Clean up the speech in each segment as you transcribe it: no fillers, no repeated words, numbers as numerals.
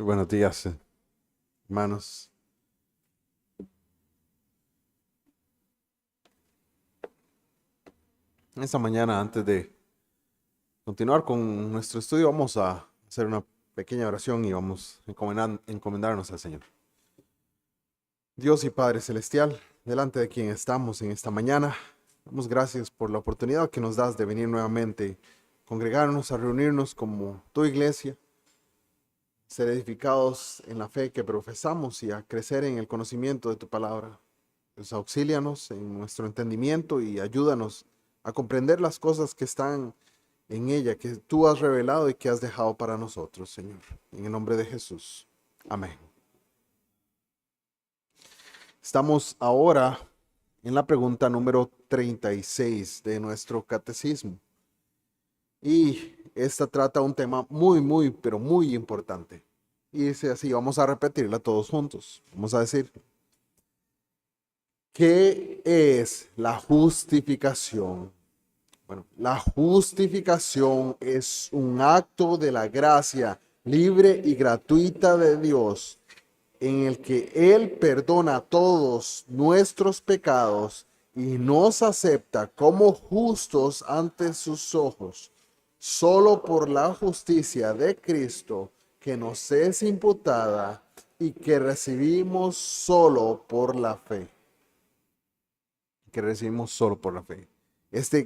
Muy buenos días, hermanos. Esta mañana, antes de continuar con nuestro estudio, vamos a hacer una pequeña oración y vamos a encomendarnos al Señor. Dios y Padre Celestial, delante de quien estamos en esta mañana, damos gracias por la oportunidad que nos das de venir nuevamente, congregarnos, a reunirnos como tu iglesia, ser edificados en la fe que profesamos y a crecer en el conocimiento de tu palabra. Pues auxílianos en nuestro entendimiento y ayúdanos a comprender las cosas que están en ella, que tú has revelado y que has dejado para nosotros, Señor. En el nombre de Jesús. Amén. Estamos ahora en la pregunta número 36 de nuestro catecismo. Y esta trata un tema pero muy importante. Y dice así, vamos a repetirla todos juntos. Vamos a decir, ¿qué es la justificación? Bueno, la justificación es un acto de la gracia libre y gratuita de Dios en el que Él perdona todos nuestros pecados y nos acepta como justos ante sus ojos, solo por la justicia de Cristo que nos es imputada y que recibimos solo por la fe. Que recibimos solo por la fe. Esta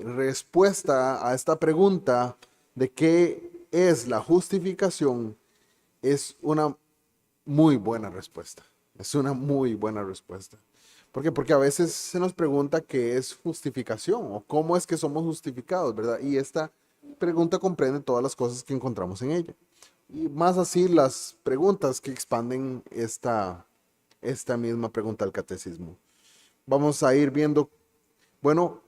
respuesta a esta pregunta de qué es la justificación es una muy buena respuesta. Es una muy buena respuesta. ¿Por qué? Porque a veces se nos pregunta qué es justificación o cómo es que somos justificados, ¿verdad? Y esta pregunta comprende todas las cosas que encontramos en ella. Y más así las preguntas que expanden esta misma pregunta del catecismo. Vamos a ir viendo, bueno,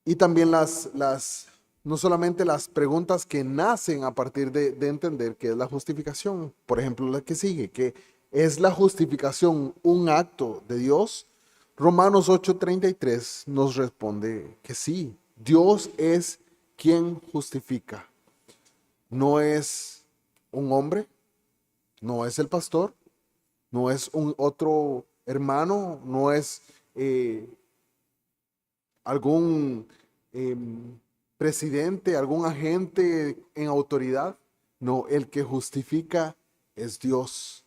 y también no solamente las preguntas que nacen a partir de entender qué es la justificación. Por ejemplo, la que sigue, que ¿es la justificación un acto de Dios? Romanos 8:33 nos responde que sí, Dios es quien justifica. No es un hombre, no es el pastor, no es un otro hermano, no es algún presidente, algún agente en autoridad. No, el que justifica es Dios.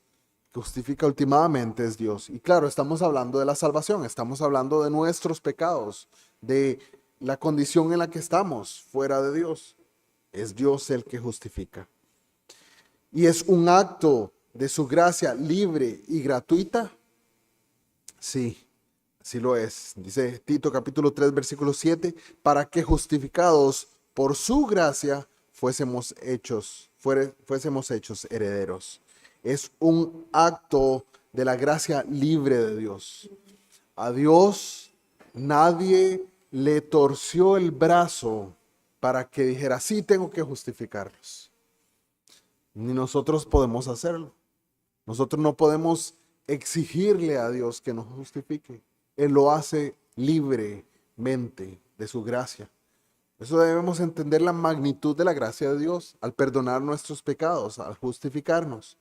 Justifica últimamente es Dios. Y claro, estamos hablando de la salvación, estamos hablando de nuestros pecados, de la condición en la que estamos fuera de Dios. Es Dios el que justifica. Y es un acto de su gracia libre y gratuita. Sí, así lo es. Dice Tito capítulo 3 versículo 7, para que justificados por su gracia fuésemos hechos herederos. Es un acto de la gracia libre de Dios. A Dios nadie le torció el brazo para que dijera, sí, tengo que justificarlos. Ni nosotros podemos hacerlo. Nosotros no podemos exigirle a Dios que nos justifique. Él lo hace libremente de su gracia. Eso debemos entender la magnitud de la gracia de Dios al perdonar nuestros pecados, al justificarnos.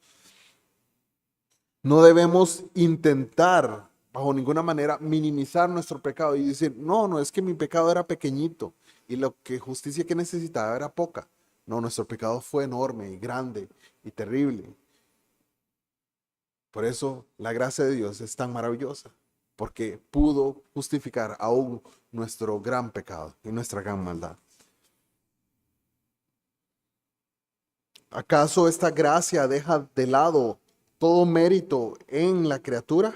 No debemos intentar bajo ninguna manera minimizar nuestro pecado y decir, no, es que mi pecado era pequeñito y la justicia que necesitaba era poca. No, nuestro pecado fue enorme y grande y terrible. Por eso la gracia de Dios es tan maravillosa, porque pudo justificar aún nuestro gran pecado y nuestra gran maldad. ¿Acaso esta gracia deja de lado todo mérito en la criatura?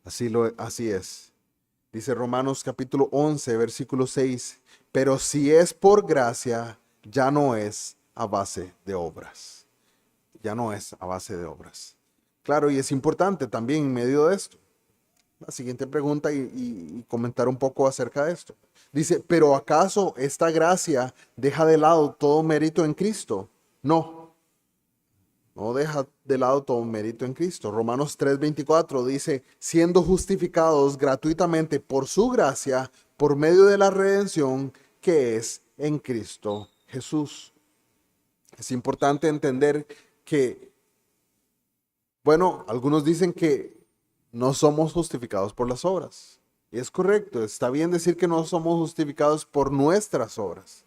Así es. Dice Romanos capítulo 11, versículo 6, pero si es por gracia, ya no es a base de obras. Ya no es a base de obras. Claro, y es importante también en medio de esto. La siguiente pregunta y comentar un poco acerca de esto. Dice, ¿pero acaso esta gracia deja de lado todo mérito en Cristo? No, no deja de lado todo mérito en Cristo. Romanos 3:24 dice, siendo justificados gratuitamente por su gracia, por medio de la redención que es en Cristo Jesús. Es importante entender que, bueno, algunos dicen que no somos justificados por las obras. Y es correcto, está bien decir que no somos justificados por nuestras obras.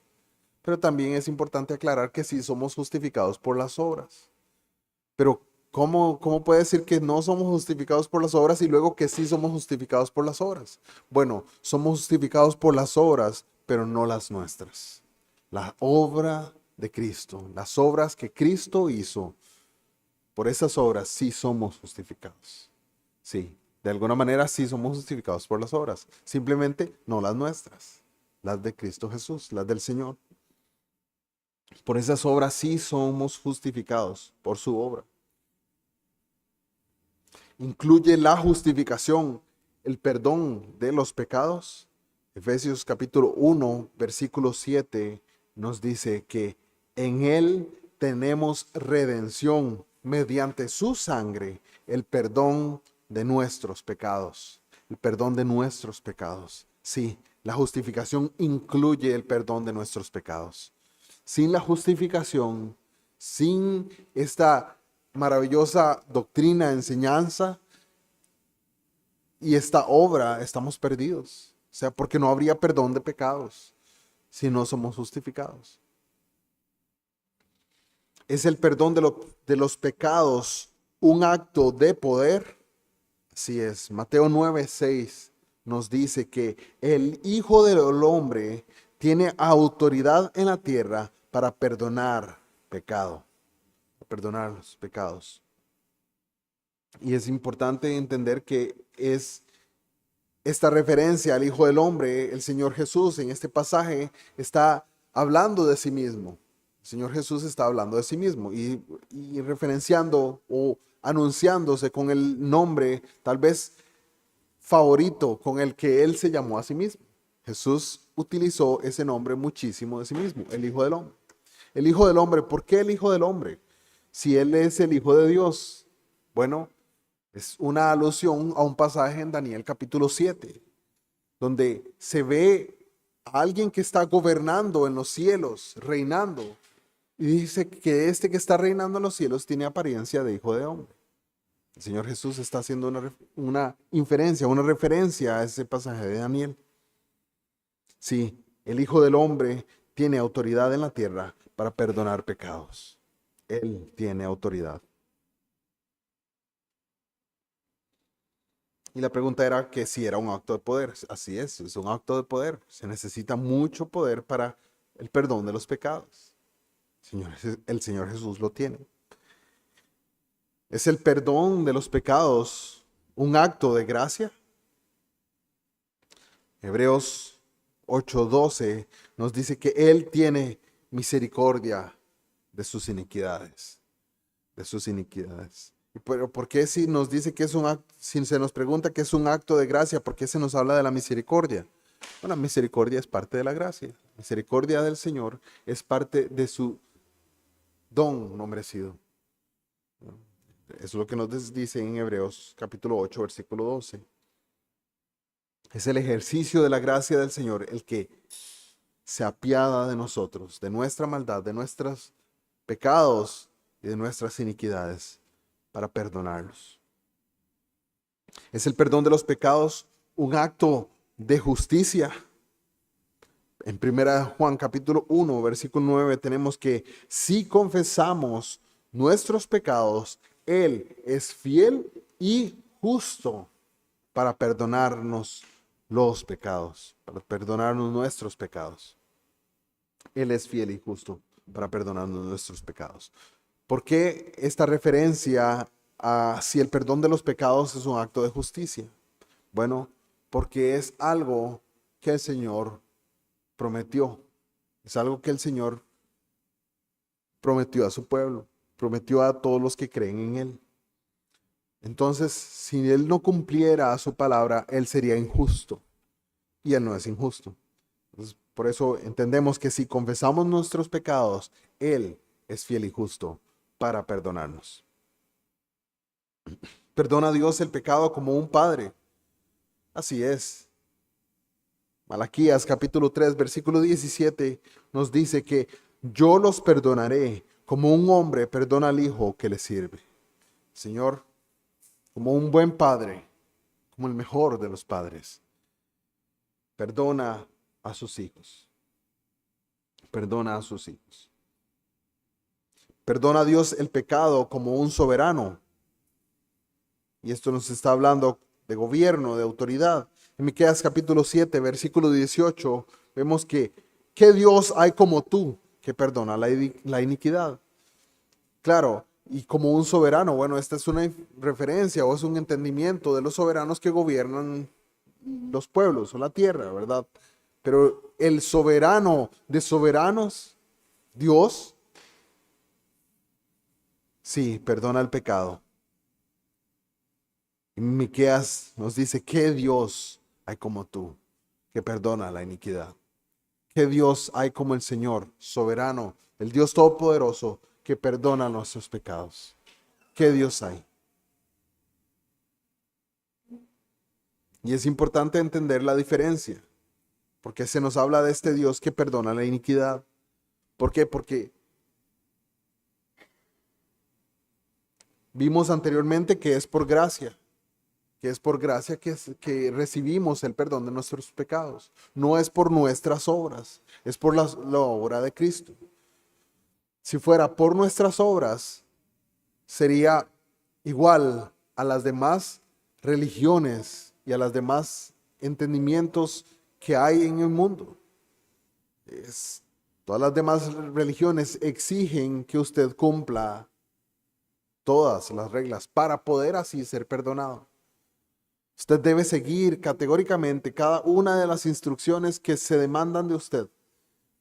Pero también es importante aclarar que sí somos justificados por las obras. Pero ¿cómo puede decir que no somos justificados por las obras y luego que sí somos justificados por las obras? Bueno, somos justificados por las obras, pero no las nuestras. La obra de Cristo, las obras que Cristo hizo, por esas obras sí somos justificados. Sí, de alguna manera sí somos justificados por las obras, simplemente no las nuestras, las de Cristo Jesús, las del Señor. Por esas obras sí somos justificados por su obra. Incluye la justificación, el perdón de los pecados. Efesios capítulo 1, versículo 7 nos dice que en Él tenemos redención mediante su sangre, el perdón de nuestros pecados. El perdón de nuestros pecados. Sí, la justificación incluye el perdón de nuestros pecados. Sin la justificación, sin esta maravillosa doctrina, enseñanza y esta obra, estamos perdidos. O sea, porque no habría perdón de pecados si no somos justificados. ¿Es el perdón de los pecados un acto de poder? Así es. Mateo 9:6 nos dice que el Hijo del Hombre tiene autoridad en la tierra para perdonar pecado, perdonar los pecados. Y es importante entender que es esta referencia al Hijo del Hombre, el Señor Jesús en este pasaje está hablando de sí mismo. El Señor Jesús está hablando de sí mismo y referenciando o anunciándose con el nombre tal vez favorito con el que Él se llamó a sí mismo. Jesús utilizó ese nombre muchísimo de sí mismo, el Hijo del Hombre. El Hijo del Hombre, ¿por qué el Hijo del Hombre? Si Él es el Hijo de Dios. Bueno, es una alusión a un pasaje en Daniel capítulo 7, donde se ve a alguien que está gobernando en los cielos, reinando. Y dice que este que está reinando en los cielos tiene apariencia de Hijo de Hombre. El Señor Jesús está haciendo una inferencia, una referencia a ese pasaje de Daniel. Sí, el Hijo del Hombre tiene autoridad en la tierra para perdonar pecados. Él tiene autoridad. Y la pregunta era que si era un acto de poder. Así es un acto de poder. Se necesita mucho poder para el perdón de los pecados. El Señor Jesús lo tiene. ¿Es el perdón de los pecados un acto de gracia? Hebreos 8:12 nos dice que Él tiene misericordia de sus iniquidades. De sus iniquidades. Pero ¿por qué si nos dice que es un acto, si se nos pregunta que es un acto de gracia, por qué se nos habla de la misericordia? Bueno, la misericordia es parte de la gracia. La misericordia del Señor es parte de su don no merecido. Eso es lo que nos dice en Hebreos capítulo 8, versículo 12. Es el ejercicio de la gracia del Señor el que se apiada de nosotros, de nuestra maldad, de nuestros pecados y de nuestras iniquidades para perdonarlos. ¿Es el perdón de los pecados un acto de justicia? En 1 Juan capítulo 1, versículo 9 tenemos que si confesamos nuestros pecados, Él es fiel y justo para perdonarnos los pecados, para perdonarnos nuestros pecados. Él es fiel y justo para perdonarnos nuestros pecados. ¿Por qué esta referencia a si el perdón de los pecados es un acto de justicia? Bueno, porque es algo que el Señor prometió. Es algo que el Señor prometió a su pueblo, prometió a todos los que creen en Él. Entonces, si Él no cumpliera su palabra, Él sería injusto. Y Él no es injusto. Entonces, por eso entendemos que si confesamos nuestros pecados, Él es fiel y justo para perdonarnos. Perdona a Dios el pecado como un padre. Así es. Malaquías capítulo 3, versículo 17 nos dice que yo los perdonaré como un hombre perdona al hijo que le sirve. Señor, como un buen padre, como el mejor de los padres, perdona a sus hijos. Perdona a sus hijos. Perdona a Dios el pecado como un soberano. Y esto nos está hablando de gobierno, de autoridad. En Miqueas capítulo 7, versículo 18, vemos que ¿qué Dios hay como tú que perdona la iniquidad? Claro, y como un soberano, bueno, esta es una referencia o es un entendimiento de los soberanos que gobiernan los pueblos o la tierra, ¿verdad? Pero el soberano de soberanos, Dios, sí, perdona el pecado. Y Miqueas nos dice, ¿qué Dios hay como tú que perdona la iniquidad? ¿Qué Dios hay como el Señor soberano, el Dios todopoderoso que perdona nuestros pecados? ¿Qué Dios hay? Y es importante entender la diferencia, porque se nos habla de este Dios que perdona la iniquidad. ¿Por qué? Porque vimos anteriormente que es por gracia. Que es por gracia que recibimos el perdón de nuestros pecados. No es por nuestras obras, es por la obra de Cristo. Si fuera por nuestras obras, sería igual a las demás religiones y a las demás entendimientos que hay en el mundo. Todas las demás religiones exigen que usted cumpla todas las reglas para poder así ser perdonado. Usted debe seguir categóricamente cada una de las instrucciones que se demandan de usted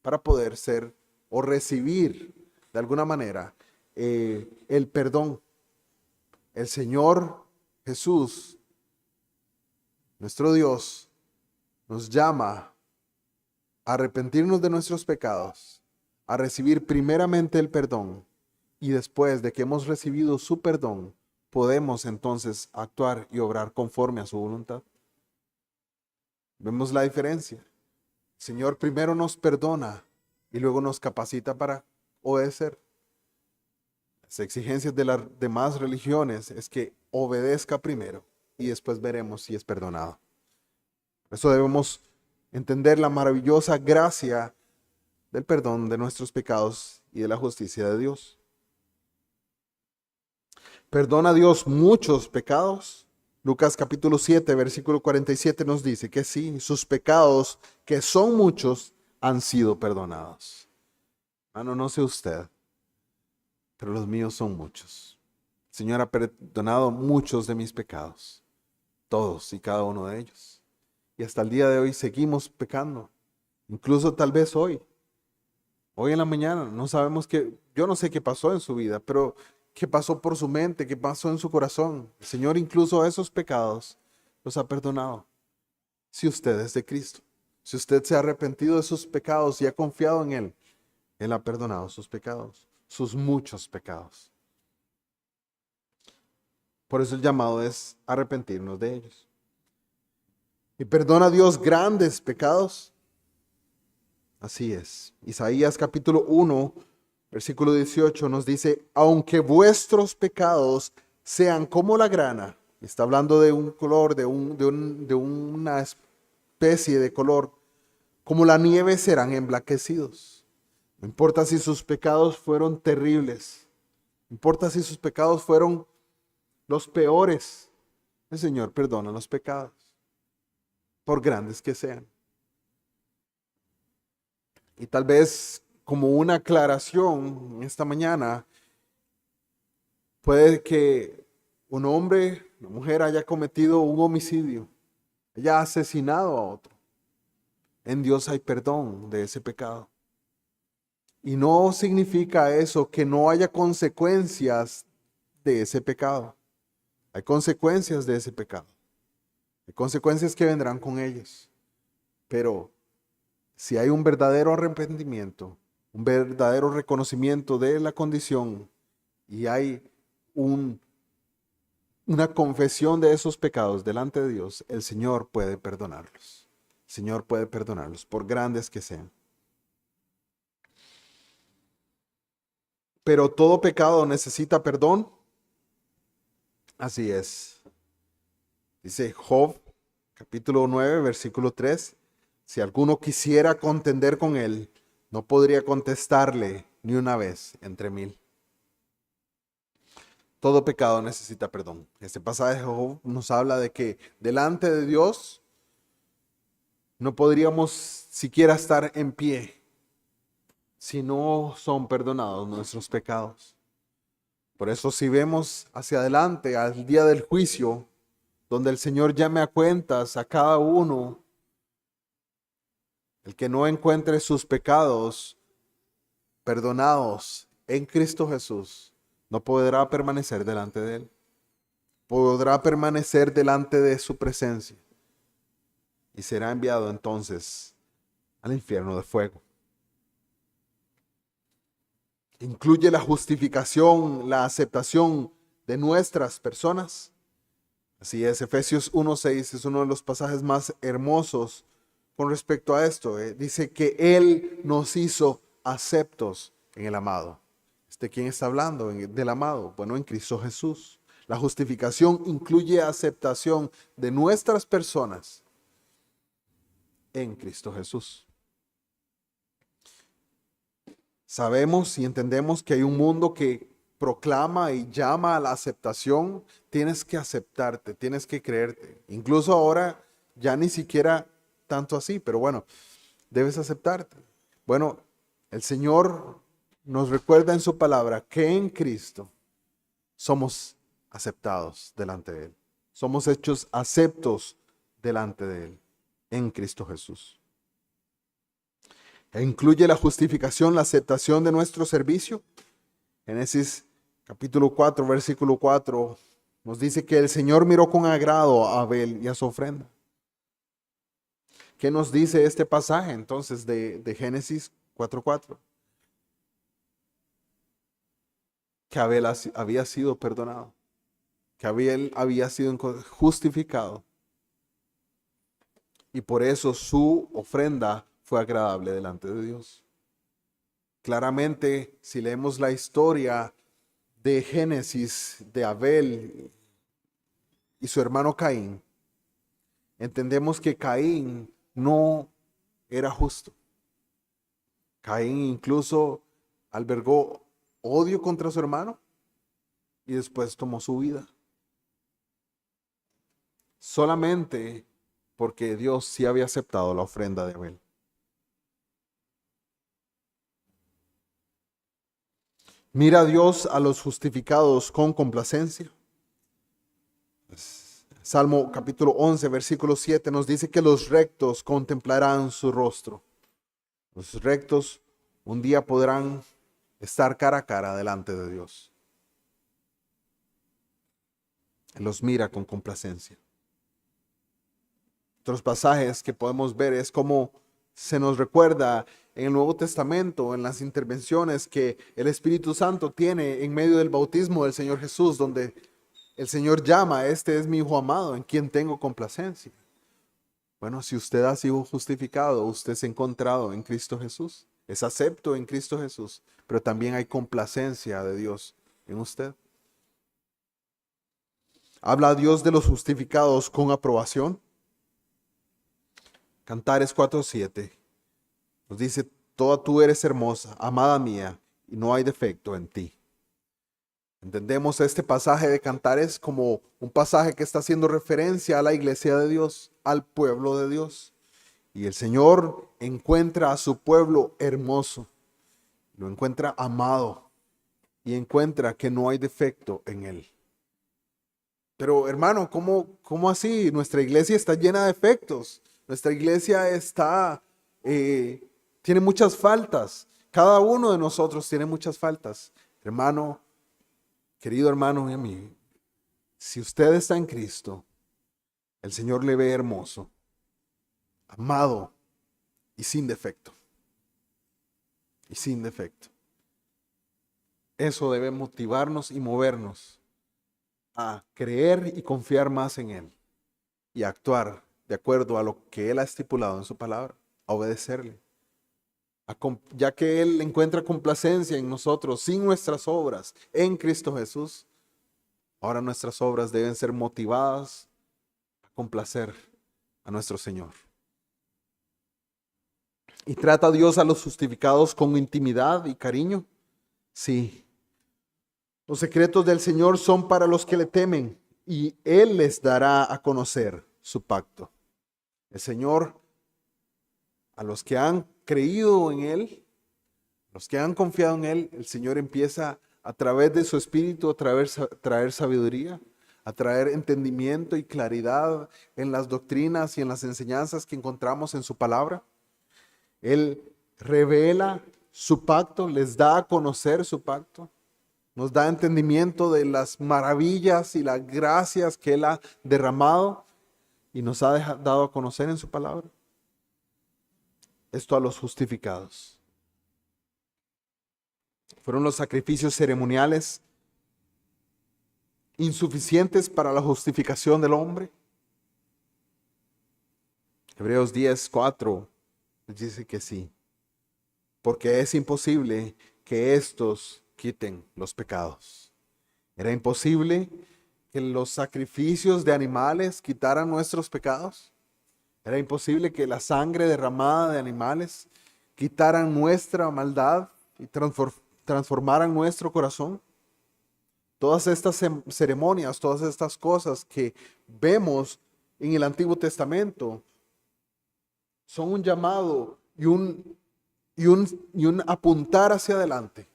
para poder ser o recibir de alguna manera el perdón. El Señor Jesús, nuestro Dios, nos llama a arrepentirnos de nuestros pecados, a recibir primeramente el perdón y después de que hemos recibido su perdón, podemos entonces actuar y obrar conforme a su voluntad. Vemos la diferencia. El Señor primero nos perdona y luego nos capacita para obedecer. Las exigencias de las demás religiones es que obedezca primero y después veremos si es perdonado. Por eso debemos entender la maravillosa gracia del perdón de nuestros pecados y de la justicia de Dios. ¿Perdona a Dios muchos pecados? Lucas capítulo 7, versículo 47 nos dice que sí, sus pecados, que son muchos, han sido perdonados. Hermano, no sé usted, pero los míos son muchos. El Señor ha perdonado muchos de mis pecados, todos y cada uno de ellos. Y hasta el día de hoy seguimos pecando, incluso tal vez hoy en la mañana. No sabemos yo no sé qué pasó en su vida, pero qué pasó por su mente, qué pasó en su corazón. El Señor incluso esos pecados los ha perdonado. Si usted es de Cristo, si usted se ha arrepentido de sus pecados y ha confiado en Él, Él ha perdonado sus pecados, sus muchos pecados. Por eso el llamado es arrepentirnos de ellos. ¿Y perdona a Dios grandes pecados? Así es. Isaías capítulo 1, versículo 18 nos dice, aunque vuestros pecados sean como la grana, está hablando de un color, de una especie de color, como la nieve serán emblanquecidos. No importa si sus pecados fueron terribles, no importa si sus pecados fueron los peores, el Señor perdona los pecados, por grandes que sean. Y tal vez como una aclaración esta mañana, puede que un hombre, una mujer haya cometido un homicidio, haya asesinado a otro. En Dios hay perdón de ese pecado. Y no significa eso que no haya consecuencias de ese pecado. Hay consecuencias de ese pecado. Hay consecuencias que vendrán con ellos. Pero si hay un verdadero arrepentimiento, un verdadero reconocimiento de la condición y hay una confesión de esos pecados delante de Dios, el Señor puede perdonarlos. El Señor puede perdonarlos, por grandes que sean. pero todo pecado necesita perdón. Así es. Dice Job, capítulo 9, versículo 3. Si alguno quisiera contender con él, no podría contestarle ni una vez entre mil. Todo pecado necesita perdón. Este pasaje de Job nos habla de que delante de Dios no podríamos siquiera estar en pie si no son perdonados nuestros pecados. Por eso si vemos hacia adelante al día del juicio, donde el Señor llame a cuentas a cada uno, el que no encuentre sus pecados perdonados en Cristo Jesús, no podrá permanecer delante de Él. Podrá permanecer delante de su presencia y será enviado entonces al infierno de fuego. Incluye la justificación, la aceptación de nuestras personas. Así es, Efesios 1:6 es uno de los pasajes más hermosos con respecto a esto. Dice que Él nos hizo aceptos en el amado. ¿Quién está hablando del amado? Bueno, en Cristo Jesús. La justificación incluye aceptación de nuestras personas en Cristo Jesús. Sabemos y entendemos que hay un mundo que proclama y llama a la aceptación. Tienes que aceptarte, tienes que creerte. Incluso ahora ya ni siquiera tanto así, pero bueno, debes aceptarte. Bueno, el Señor nos recuerda en su palabra que en Cristo somos aceptados delante de Él. Somos hechos aceptos delante de Él en Cristo Jesús. E incluye la justificación, la aceptación de nuestro servicio. Génesis capítulo 4, versículo 4 nos dice que el Señor miró con agrado a Abel y a su ofrenda. ¿Qué nos dice este pasaje entonces de Génesis 4:4? Que Abel había sido perdonado, que Abel había sido justificado y por eso su ofrenda fue agradable delante de Dios. Claramente, si leemos la historia de Génesis de Abel y su hermano Caín, entendemos que Caín no era justo. Caín incluso albergó odio contra su hermano y después tomó su vida. Solamente porque Dios sí había aceptado la ofrenda de Abel. Mira Dios a los justificados con complacencia. Salmo capítulo 11, versículo 7 nos dice que los rectos contemplarán su rostro. Los rectos un día podrán estar cara a cara delante de Dios. Él los mira con complacencia. Otros pasajes que podemos ver es como se nos recuerda en el Nuevo Testamento, en las intervenciones que el Espíritu Santo tiene en medio del bautismo del Señor Jesús, donde el Señor llama: este es mi Hijo amado, en quien tengo complacencia. Bueno, si usted ha sido justificado, usted se ha encontrado en Cristo Jesús, es acepto en Cristo Jesús, pero también hay complacencia de Dios en usted. ¿Habla Dios de los justificados con aprobación? Cantares 4:7 nos dice: toda tú eres hermosa, amada mía, y no hay defecto en ti. Entendemos este pasaje de Cantares como un pasaje que está haciendo referencia a la iglesia de Dios, al pueblo de Dios. Y el Señor encuentra a su pueblo hermoso, lo encuentra amado y encuentra que no hay defecto en él. Pero hermano, ¿cómo así? Nuestra iglesia está llena de defectos. Nuestra iglesia tiene muchas faltas. Cada uno de nosotros tiene muchas faltas. Hermano, querido hermano y amigo, si usted está en Cristo, el Señor le ve hermoso, amado y sin defecto. Y sin defecto. Eso debe motivarnos y movernos a creer y confiar más en Él y a actuar de acuerdo a lo que Él ha estipulado en su palabra, a obedecerle. ya que Él encuentra complacencia en nosotros sin nuestras obras en Cristo Jesús. Ahora nuestras obras deben ser motivadas a complacer a nuestro Señor. ¿Y trata Dios a los justificados con intimidad y cariño? Sí. Los secretos del Señor son para los que le temen y Él les dará a conocer su pacto. El Señor, a los que han creído en Él, los que han confiado en Él, el Señor empieza a través de su Espíritu a traer sabiduría, a traer entendimiento y claridad en las doctrinas y en las enseñanzas que encontramos en su palabra. Él revela su pacto, les da a conocer su pacto, nos da entendimiento de las maravillas y las gracias que Él ha derramado y nos ha dado a conocer en su palabra. Esto a los justificados. Fueron los sacrificios ceremoniales insuficientes para la justificación del hombre. Hebreos 10:4 dice que sí, porque es imposible que estos quiten los pecados. Era imposible que los sacrificios de animales quitaran nuestros pecados. Era imposible que la sangre derramada de animales quitaran nuestra maldad y transformaran nuestro corazón. Todas estas ceremonias, todas estas cosas que vemos en el Antiguo Testamento son un llamado y un apuntar hacia adelante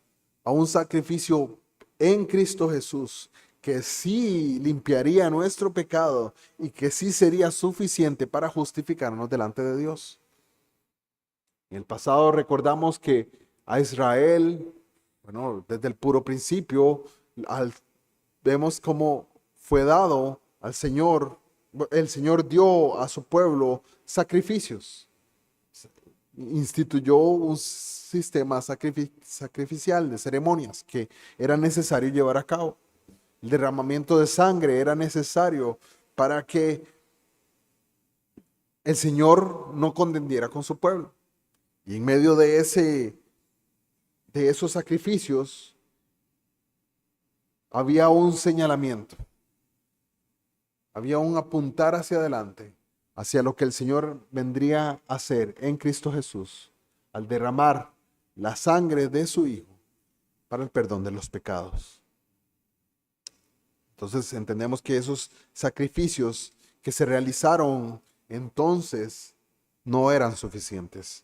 a un sacrificio en Cristo Jesús que sí limpiaría nuestro pecado y que sí sería suficiente para justificarnos delante de Dios. En el pasado recordamos que a Israel, bueno, desde el puro principio, vemos cómo fue dado al Señor, el Señor dio a su pueblo sacrificios. Instituyó un sistema sacrificial de ceremonias que era necesario llevar a cabo. El derramamiento de sangre era necesario para que el Señor no contendiera con su pueblo. Y en medio de esos sacrificios había un señalamiento, había un apuntar hacia adelante, hacia lo que el Señor vendría a hacer en Cristo Jesús al derramar la sangre de su Hijo para el perdón de los pecados. Entonces entendemos que esos sacrificios que se realizaron entonces no eran suficientes,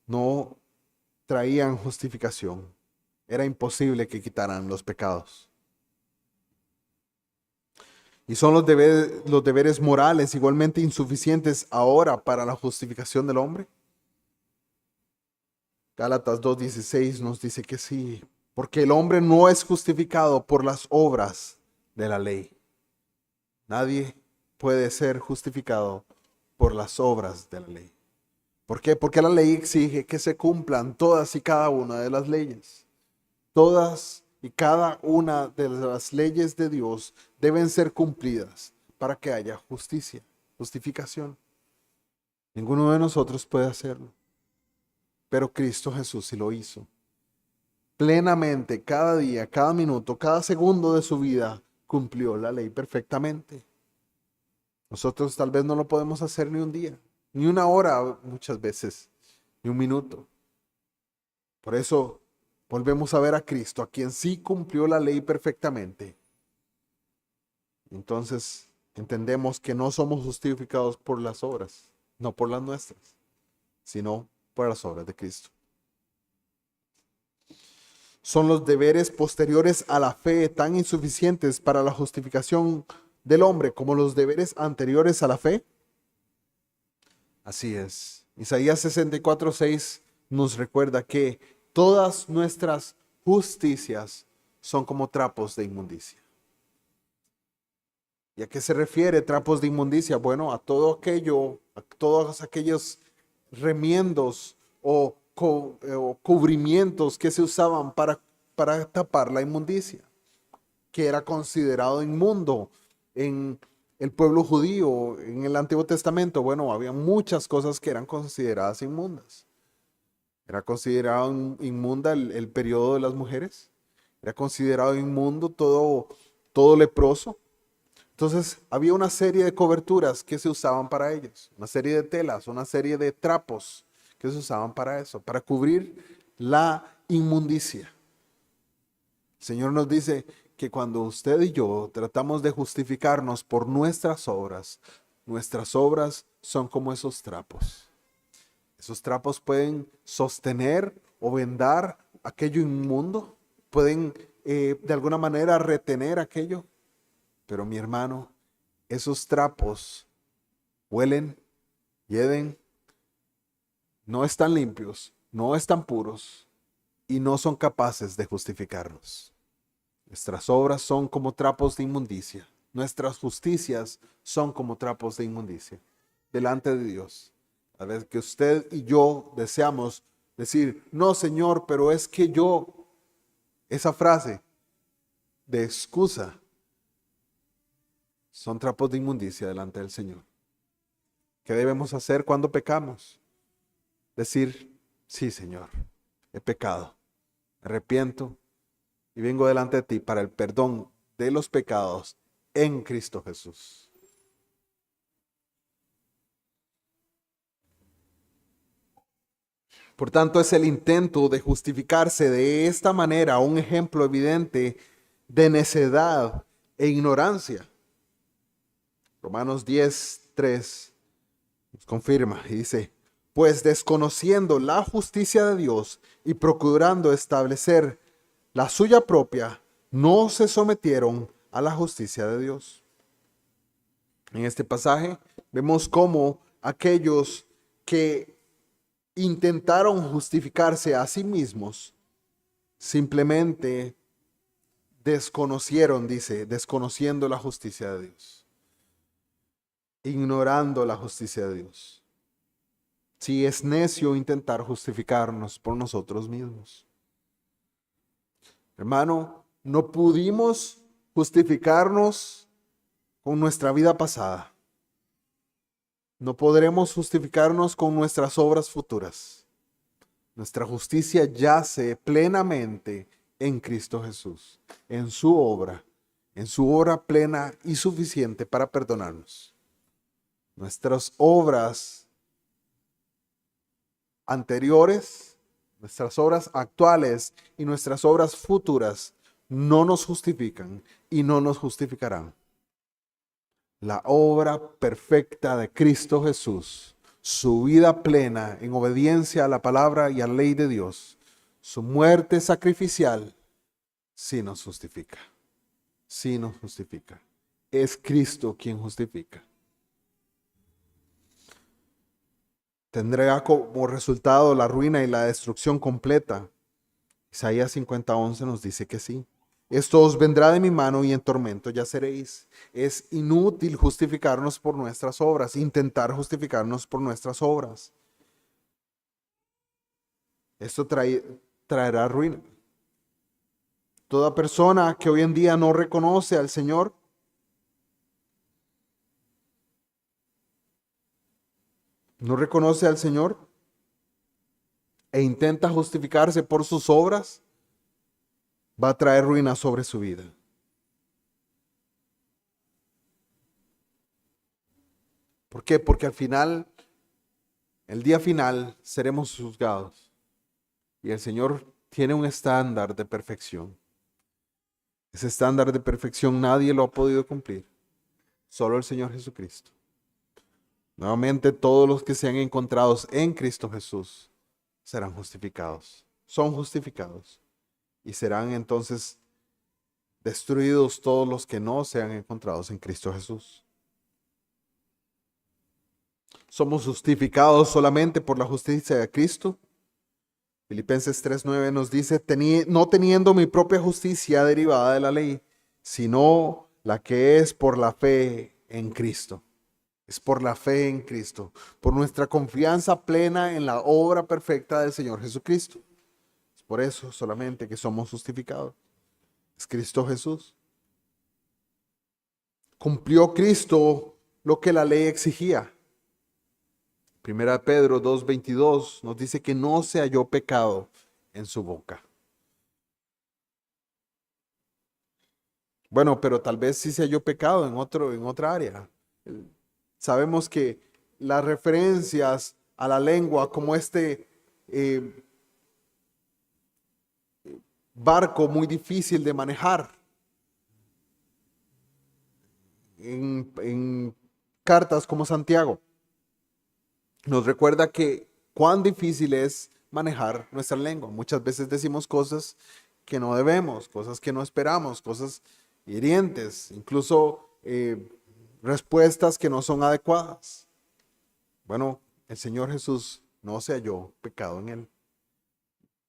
no traían justificación. Era imposible que quitaran los pecados. Y son los deberes morales igualmente insuficientes ahora para la justificación del hombre. Gálatas 2:16 nos dice que sí, porque el hombre no es justificado por las obras de la ley. Nadie puede ser justificado por las obras de la ley. ¿Por qué? Porque la ley exige que se cumplan todas y cada una de las leyes. Todas y cada una de las leyes de Dios deben ser cumplidas para que haya justificación. Ninguno de nosotros puede hacerlo, pero Cristo Jesús sí lo hizo. Plenamente, cada día, cada minuto, cada segundo de su vida, cumplió la ley perfectamente. Nosotros tal vez no lo podemos hacer ni un día, ni una hora muchas veces, ni un minuto. Por eso volvemos a ver a Cristo, a quien sí cumplió la ley perfectamente. Entonces entendemos que no somos justificados por las obras, no por las nuestras, sino por las obras de Cristo. Son los deberes posteriores a la fe tan insuficientes para la justificación del hombre como los deberes anteriores a la fe. Así es. Isaías 64:6 nos recuerda que todas nuestras justicias son como trapos de inmundicia. ¿Y a qué se refiere trapos de inmundicia? Bueno, a todos aquellos remiendos o cubrimientos que se usaban para tapar la inmundicia, que era considerado inmundo en el pueblo judío, en el Antiguo Testamento. Bueno, había muchas cosas que eran consideradas inmundas. Era considerado inmunda el periodo de las mujeres. Era considerado inmundo todo leproso. Entonces había una serie de coberturas que se usaban para ellos, una serie de telas, una serie de trapos que se usaban para eso, para cubrir la inmundicia. El Señor nos dice que cuando usted y yo tratamos de justificarnos por nuestras obras son como esos trapos. Esos trapos pueden sostener o vendar aquello inmundo, pueden de alguna manera retener aquello. Pero mi hermano, esos trapos huelen, hieden, no están limpios, no están puros y no son capaces de justificarnos. Nuestras obras son como trapos de inmundicia. Nuestras justicias son como trapos de inmundicia delante de Dios. A veces que usted y yo deseamos decir, no, Señor, pero es que yo, esa frase de excusa, son trapos de inmundicia delante del Señor. ¿Qué debemos hacer cuando pecamos? Decir, sí, Señor, he pecado, me arrepiento y vengo delante de ti para el perdón de los pecados en Cristo Jesús. Por tanto, es el intento de justificarse de esta manera un ejemplo evidente de necedad e ignorancia. Romanos 10:3 nos confirma y dice, pues desconociendo la justicia de Dios y procurando establecer la suya propia, no se sometieron a la justicia de Dios. En este pasaje vemos cómo aquellos que intentaron justificarse a sí mismos simplemente desconocieron, dice, desconociendo la justicia de Dios, ignorando la justicia de Dios. Si es necio intentar justificarnos por nosotros mismos. Hermano, no pudimos justificarnos con nuestra vida pasada. No podremos justificarnos con nuestras obras futuras. Nuestra justicia yace plenamente en Cristo Jesús, en su obra plena y suficiente para perdonarnos. Nuestras obras anteriores, nuestras obras actuales y nuestras obras futuras no nos justifican y no nos justificarán. La obra perfecta de Cristo Jesús, su vida plena en obediencia a la palabra y a la ley de Dios, su muerte sacrificial, sí nos justifica. Sí nos justifica. Es Cristo quien justifica. Tendrá como resultado la ruina y la destrucción completa. Isaías 50:11 nos dice que sí. Esto os vendrá de mi mano y en tormento yaceréis. Es inútil justificarnos por nuestras obras, intentar justificarnos por nuestras obras. Esto traerá ruina. Toda persona que hoy en día no reconoce al Señor, e intenta justificarse por sus obras, va a traer ruina sobre su vida. ¿Por qué? Porque al final, el día final, seremos juzgados. Y el Señor tiene un estándar de perfección. Ese estándar de perfección nadie lo ha podido cumplir. Solo el Señor Jesucristo. Nuevamente, todos los que sean encontrados en Cristo Jesús serán justificados. Son justificados. Y serán entonces destruidos todos los que no sean encontrados en Cristo Jesús. Somos justificados solamente por la justicia de Cristo. Filipenses 3:9 nos dice, no teniendo mi propia justicia derivada de la ley, sino la que es por la fe en Cristo. Es por la fe en Cristo, por nuestra confianza plena en la obra perfecta del Señor Jesucristo. Es por eso solamente que somos justificados. Es Cristo Jesús. Cumplió Cristo lo que la ley exigía. Primera de Pedro 2:22 nos dice que no se halló pecado en su boca. Bueno, pero tal vez sí se halló pecado en otra área. Sabemos que las referencias a la lengua como eh, barco muy difícil de manejar en cartas como Santiago, nos recuerda que cuán difícil es manejar nuestra lengua. Muchas veces decimos cosas que no debemos, cosas que no esperamos, cosas hirientes, incluso respuestas que no son adecuadas. Bueno, el Señor Jesús no se halló pecado en él.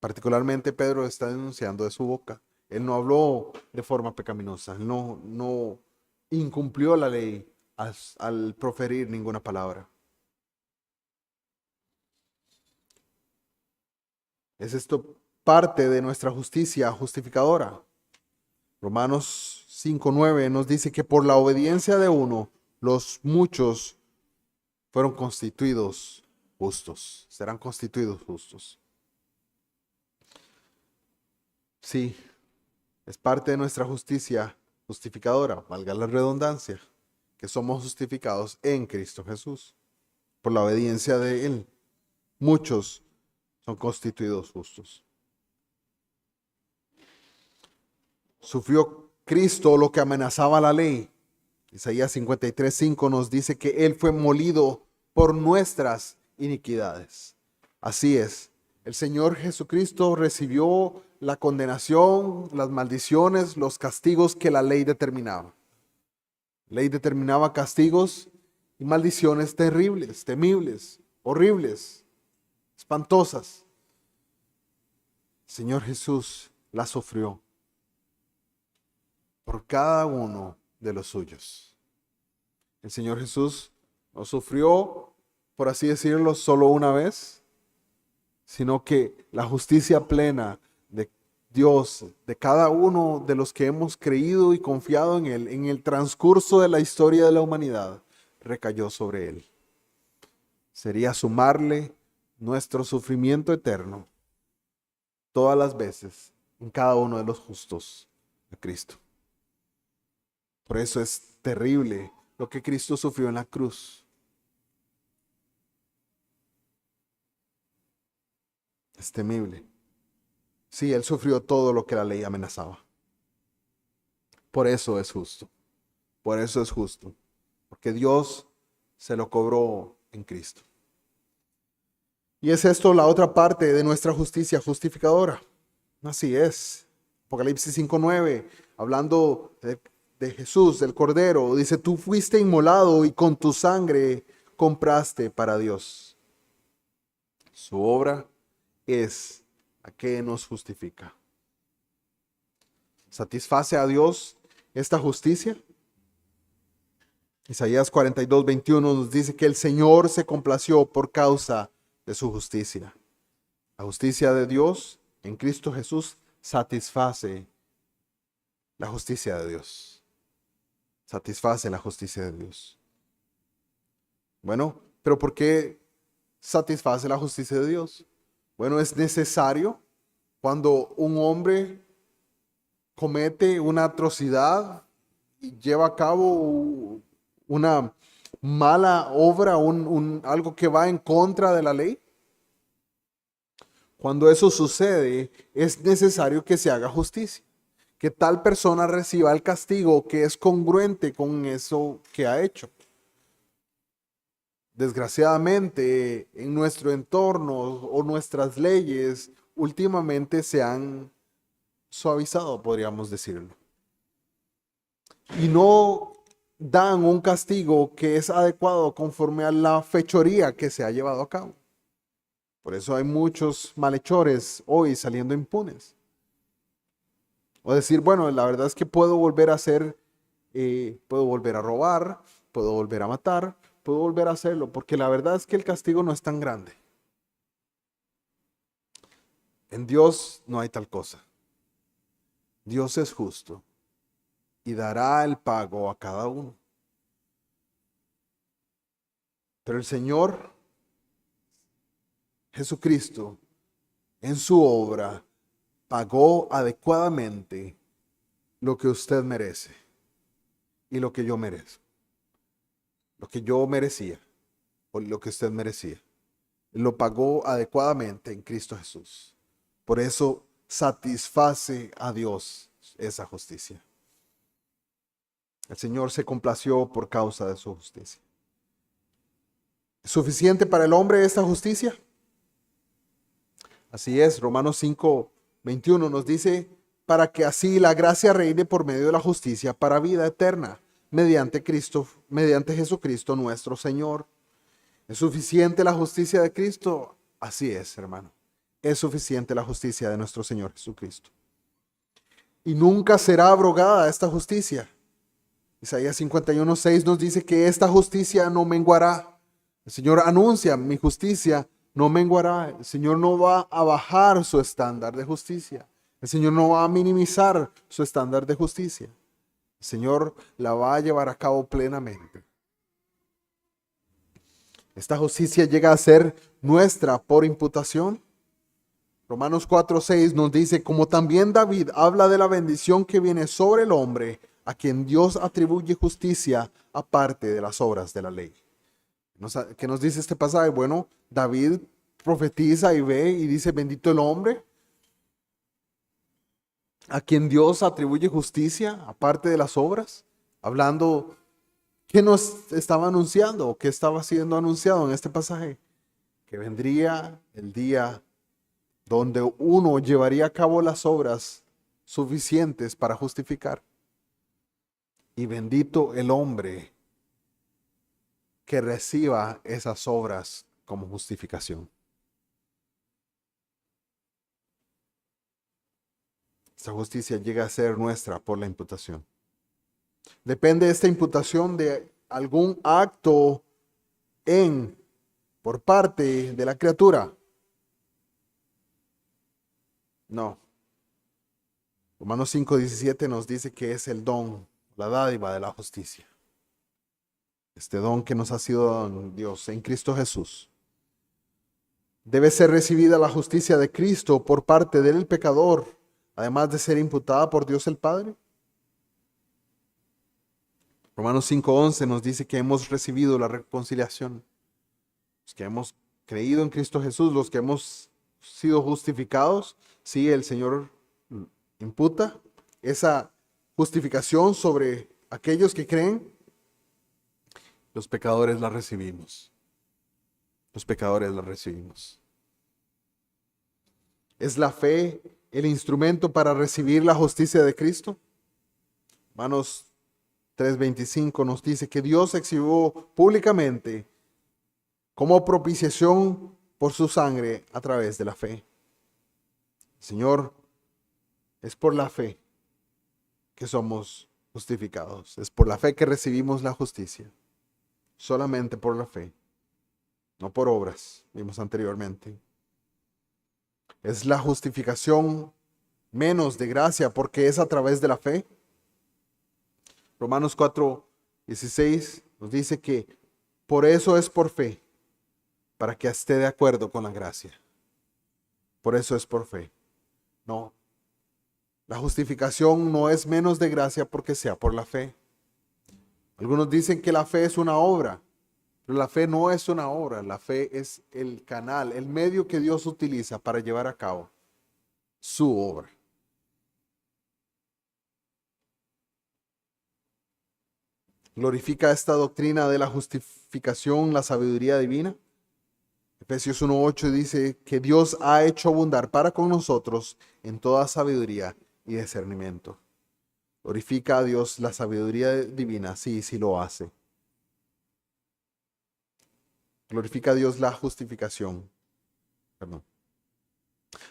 Particularmente Pedro está denunciando de su boca. Él no habló de forma pecaminosa, él no incumplió la ley al proferir ninguna palabra. ¿Es esto parte de nuestra justicia justificadora? Romanos 5:9 nos dice que por la obediencia de uno, los muchos fueron constituidos justos, serán constituidos justos. Sí, es parte de nuestra justicia justificadora, valga la redundancia, que somos justificados en Cristo Jesús. Por la obediencia de Él, muchos son constituidos justos. Sufrió Cristo lo que amenazaba la ley. Isaías 53:5 nos dice que Él fue molido por nuestras iniquidades. Así es, el Señor Jesucristo recibió la condenación, las maldiciones, los castigos que la ley determinaba. La ley determinaba castigos y maldiciones terribles, temibles, horribles, espantosas. El Señor Jesús las sufrió por cada uno de los suyos. El Señor Jesús no sufrió, por así decirlo, solo una vez, sino que la justicia plena de Dios, de cada uno de los que hemos creído y confiado en Él, en el transcurso de la historia de la humanidad, recayó sobre Él. Sería sumarle nuestro sufrimiento eterno todas las veces en cada uno de los justos a Cristo. Por eso es terrible lo que Cristo sufrió en la cruz. Es temible. Sí, Él sufrió todo lo que la ley amenazaba. Por eso es justo. Por eso es justo. Porque Dios se lo cobró en Cristo. Y es esto la otra parte de nuestra justicia justificadora. Así es. Apocalipsis 5:9, hablando de Jesús, del Cordero, dice, tú fuiste inmolado y con tu sangre compraste para Dios. Su obra es la que nos justifica. ¿Satisface a Dios esta justicia? Isaías 42:21 nos dice que el Señor se complació por causa de su justicia. La justicia de Dios en Cristo Jesús satisface la justicia de Dios. Satisface la justicia de Dios. Bueno, pero ¿por qué satisface la justicia de Dios? Bueno, es necesario cuando un hombre comete una atrocidad y lleva a cabo una mala obra, algo que va en contra de la ley. Cuando eso sucede, es necesario que se haga justicia, que tal persona reciba el castigo que es congruente con eso que ha hecho. Desgraciadamente, en nuestro entorno o nuestras leyes últimamente se han suavizado, podríamos decirlo. Y no dan un castigo que es adecuado conforme a la fechoría que se ha llevado a cabo. Por eso hay muchos malhechores hoy saliendo impunes. O decir, bueno, la verdad es que puedo volver a hacer, puedo volver a robar, puedo volver a matar, puedo volver a hacerlo, porque la verdad es que el castigo no es tan grande. En Dios no hay tal cosa. Dios es justo y dará el pago a cada uno. Pero el Señor Jesucristo, en su obra, pagó adecuadamente lo que usted merece y lo que yo merezco. Lo que yo merecía o lo que usted merecía. Lo pagó adecuadamente en Cristo Jesús. Por eso satisface a Dios esa justicia. El Señor se complació por causa de su justicia. ¿Es suficiente para el hombre esta justicia? Así es, Romanos 5:21 nos dice, para que así la gracia reine por medio de la justicia para vida eterna, mediante Jesucristo nuestro Señor. ¿Es suficiente la justicia de Cristo? Así es, hermano. Es suficiente la justicia de nuestro Señor Jesucristo. Y nunca será abrogada esta justicia. Isaías 51:6 nos dice que esta justicia no menguará. El Señor anuncia, mi justicia no menguará. El Señor no va a bajar su estándar de justicia. El Señor no va a minimizar su estándar de justicia. El Señor la va a llevar a cabo plenamente. Esta justicia llega a ser nuestra por imputación. Romanos 4:6 nos dice, como también David habla de la bendición que viene sobre el hombre, a quien Dios atribuye justicia aparte de las obras de la ley. ¿Qué nos dice este pasaje? Bueno, David profetiza y ve y dice, bendito el hombre a quien Dios atribuye justicia aparte de las obras, hablando, ¿qué nos estaba anunciando o qué estaba siendo anunciado en este pasaje? Que vendría el día donde uno llevaría a cabo las obras suficientes para justificar. Y bendito el hombre que reciba esas obras como justificación. Esta justicia llega a ser nuestra por la imputación. Depende esta imputación de algún acto por parte de la criatura. No. Romanos 5:17 nos dice que es el don, la dádiva de la justicia. Este don que nos ha sido dado en Dios en Cristo Jesús. Debe ser recibida la justicia de Cristo por parte del pecador, además de ser imputada por Dios el Padre. Romanos 5:11 nos dice que hemos recibido la reconciliación. Los que hemos creído en Cristo Jesús, los que hemos sido justificados, sí, el Señor imputa esa justificación sobre aquellos que creen. Los pecadores la recibimos. Los pecadores la recibimos. ¿Es la fe el instrumento para recibir la justicia de Cristo? Romanos 3:25 nos dice que Dios exhibió públicamente como propiciación por su sangre a través de la fe. Señor, es por la fe que somos justificados. Es por la fe que recibimos la justicia. Solamente por la fe, no por obras, vimos anteriormente. Es la justificación menos de gracia porque es a través de la fe. Romanos 4:16 nos dice que por eso es por fe, para que esté de acuerdo con la gracia. Por eso es por fe. No, la justificación no es menos de gracia porque sea por la fe. Algunos dicen que la fe es una obra, pero la fe no es una obra. La fe es el canal, el medio que Dios utiliza para llevar a cabo su obra. ¿Glorifica esta doctrina de la justificación la sabiduría divina? Efesios 1:8 dice que Dios ha hecho abundar para con nosotros en toda sabiduría y discernimiento. ¿Glorifica a Dios la sabiduría divina? Sí, sí lo hace. Glorifica a Dios la justificación. Perdón.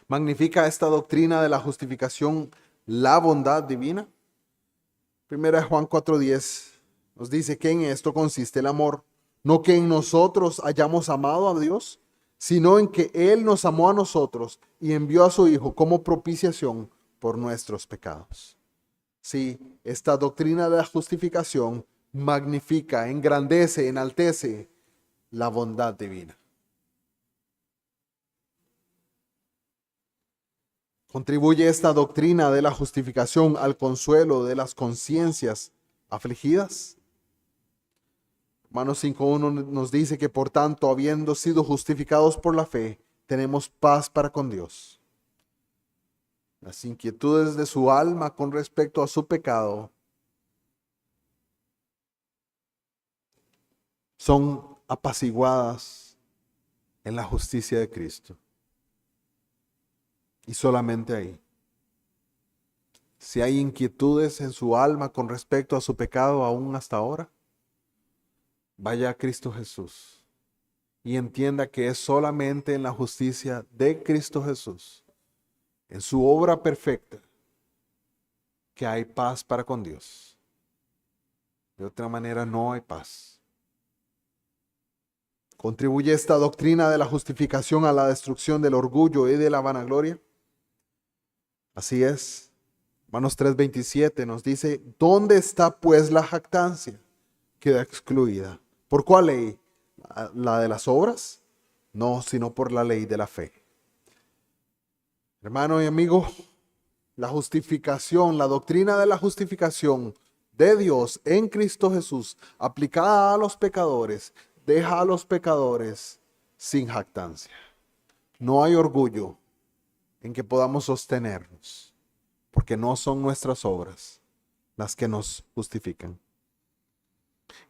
¿Magnifica esta doctrina de la justificación la bondad divina? Primera Juan 4:10 nos dice que en esto consiste el amor, no que en nosotros hayamos amado a Dios, sino en que Él nos amó a nosotros y envió a su Hijo como propiciación por nuestros pecados. Sí, esta doctrina de la justificación magnifica, engrandece, enaltece la bondad divina. ¿Contribuye esta doctrina de la justificación al consuelo de las conciencias afligidas? Romanos 5:1 nos dice que por tanto, habiendo sido justificados por la fe, tenemos paz para con Dios. Las inquietudes de su alma con respecto a su pecado son apaciguadas en la justicia de Cristo. Y solamente ahí. Si hay inquietudes en su alma con respecto a su pecado aún hasta ahora, vaya a Cristo Jesús y entienda que es solamente en la justicia de Cristo Jesús, en su obra perfecta, que hay paz para con Dios. De otra manera no hay paz. ¿Contribuye esta doctrina de la justificación a la destrucción del orgullo y de la vanagloria? Así es. Romanos 3:27 nos dice, ¿dónde está pues la jactancia? Queda excluida. ¿Por cuál ley? ¿La de las obras? No, sino por la ley de la fe. Hermano y amigo, la justificación, la doctrina de la justificación de Dios en Cristo Jesús, aplicada a los pecadores, deja a los pecadores sin jactancia. No hay orgullo en que podamos sostenernos, porque no son nuestras obras las que nos justifican.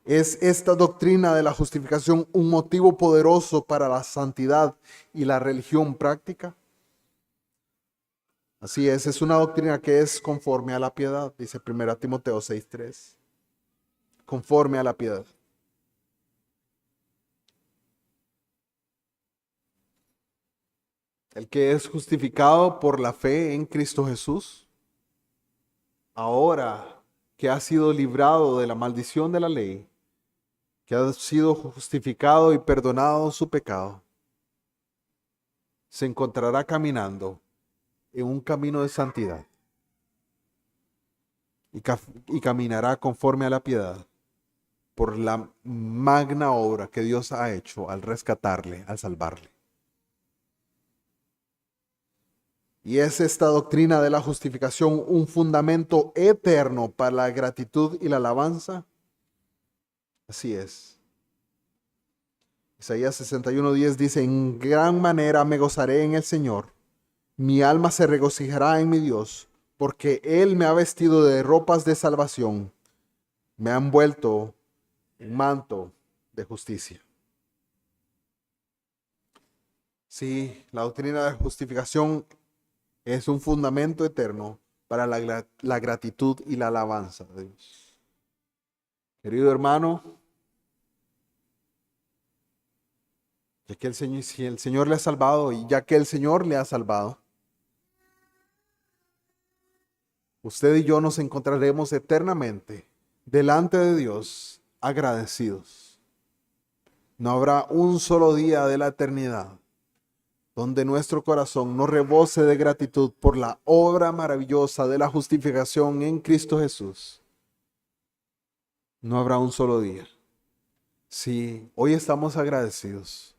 ¿Es esta doctrina de la justificación un motivo poderoso para la santidad y la religión práctica? Así es una doctrina que es conforme a la piedad, dice 1 Timoteo 6:3. Conforme a la piedad. El que es justificado por la fe en Cristo Jesús, ahora que ha sido librado de la maldición de la ley, que ha sido justificado y perdonado su pecado, se encontrará caminando en un camino de santidad y caminará conforme a la piedad por la magna obra que Dios ha hecho al rescatarle, al salvarle. Y es esta doctrina de la justificación un fundamento eterno para la gratitud y la alabanza. Así es. Isaías 61:10 dice, en gran manera me gozaré en el Señor. Mi alma se regocijará en mi Dios, porque Él me ha vestido de ropas de salvación. Me ha envuelto en manto de justicia. Sí, la doctrina de justificación es un fundamento eterno para la gratitud y la alabanza de Dios. Querido hermano, ya que si el Señor le ha salvado y ya que el Señor le ha salvado, usted y yo nos encontraremos eternamente delante de Dios agradecidos. No habrá un solo día de la eternidad donde nuestro corazón no rebose de gratitud por la obra maravillosa de la justificación en Cristo Jesús. No habrá un solo día. Sí, hoy estamos agradecidos,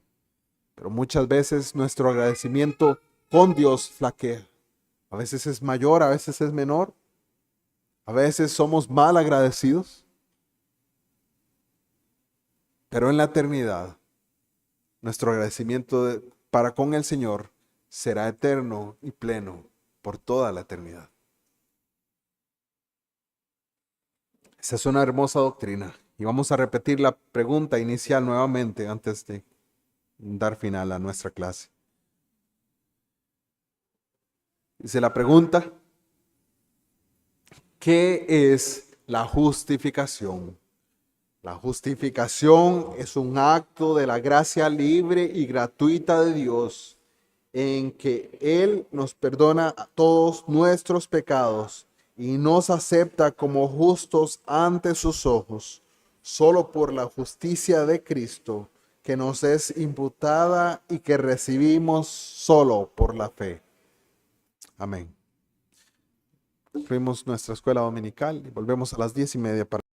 pero muchas veces nuestro agradecimiento con Dios flaquea. A veces es mayor, a veces es menor. A veces somos mal agradecidos. Pero en la eternidad, nuestro agradecimiento para con el Señor será eterno y pleno por toda la eternidad. Esa es una hermosa doctrina. Y vamos a repetir la pregunta inicial nuevamente antes de dar final a nuestra clase. Dice la pregunta, ¿qué es la justificación? La justificación es un acto de la gracia libre y gratuita de Dios en que Él nos perdona todos nuestros pecados y nos acepta como justos ante sus ojos, solo por la justicia de Cristo que nos es imputada y que recibimos solo por la fe. Amén. Fuimos nuestra escuela dominical y volvemos a las 10:30 para